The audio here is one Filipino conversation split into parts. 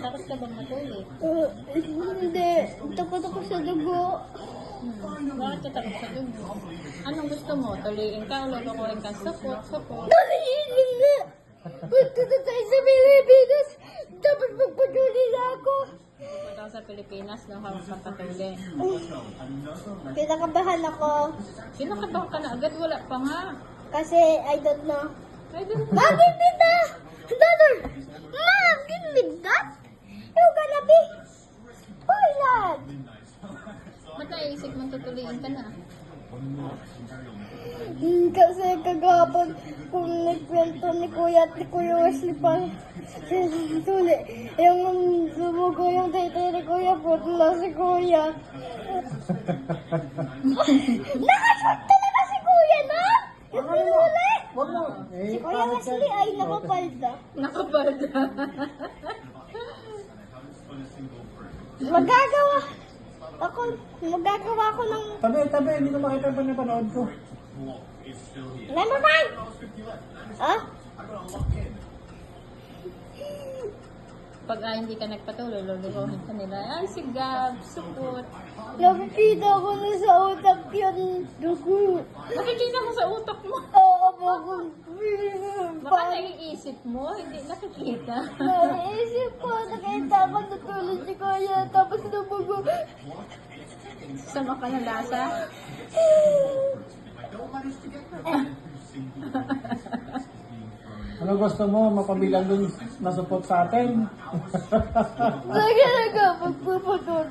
Takot ka bang matulog? Hindi. Takot ako sa dugo. Bakit ka takot sa dugo? Anong gusto mo? Tuloyin ka o lulukurin ka? Support. Naliiling na. Punta na tayo sa Pilipinas. Dapat magpatuloy na ako. Punta sa Pilipinas, no? Hawak kang patuli. Pinakabahan ako. Kinakabahan ka na agad? Wala pa nga. Kasi I don't know. Ay, di Mom, give me that! Daughter! Mom, give me that! You're gonna be Poland! Ba't naisip mong tutuloyin ka na? Kasi kagapon kung nagkwento ni Kuya at ni Kuya Wesley pa tuli. Yung lumugo yung taytay ni Kuya, putla si Kuya. Nakashot talaga si Kuya na! Yung pinuli! Wag mo. Si Kuya Wesley ay nakapalda. Nakabalda. Magagawa ko ng Tabi, hindi ko makita pa na panood ko. Number 5! Ah? Pag hindi ka nagpatuloy, lulukuhin ka nila. Ay, si Gab, support. Nakikita ko na sa utak yung dugo. Nakikita mo sa utak mo. Oo, bakong Baka naiisip mo, hindi nakikita. naisip ko, nakita ko natulog si Kuya, tapos nabugo. Sama ka ng lasa. Ano gusto mo? Mapabilang dun na support sa atin? Talaga magpuputol.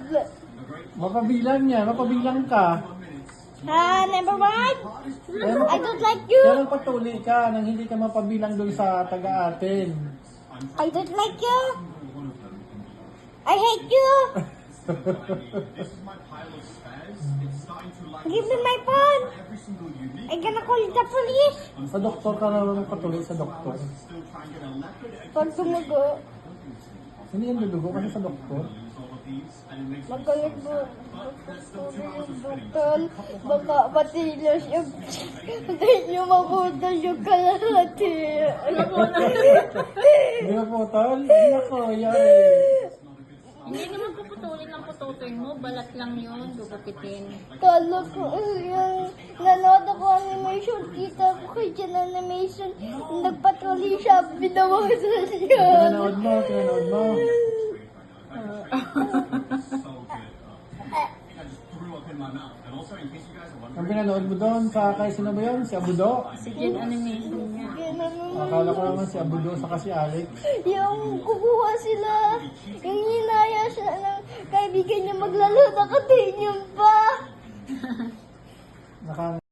Mapabilang ka. Number 1? Pero, I don't like you. pero patuloy ka nang hindi ka mapabilang dun sa taga-atin. I don't like you. I hate you. Give me my phone. I'm gonna call the police. Sa doktor ka na patuloy sa doktor. Pag tumugo, Hindi yan dudugo kasi sa doktor. magalit mo. Doktor, baka matilos yung... Hindi nyo mabutas yung kalahati. Hindi na po, tol. Hindi ako, yari. Hindi naman puputulin ng pututoy mo, balat lang yun, gugupitin. Kala ko yung nanood ako animation, kita ko kay Jan Animation, nagpatuloy siya, binawasan niya. Pinanood mo. Ang pinanood mo doon sa kay sino ba yun? Si Abudo? Si Jen animation niya. Akala ko naman si Abudo saka si Alex. Yung kukuha sila, yung hinaya siya ng kaibigan niya maglalo, nakatingin pa. Naka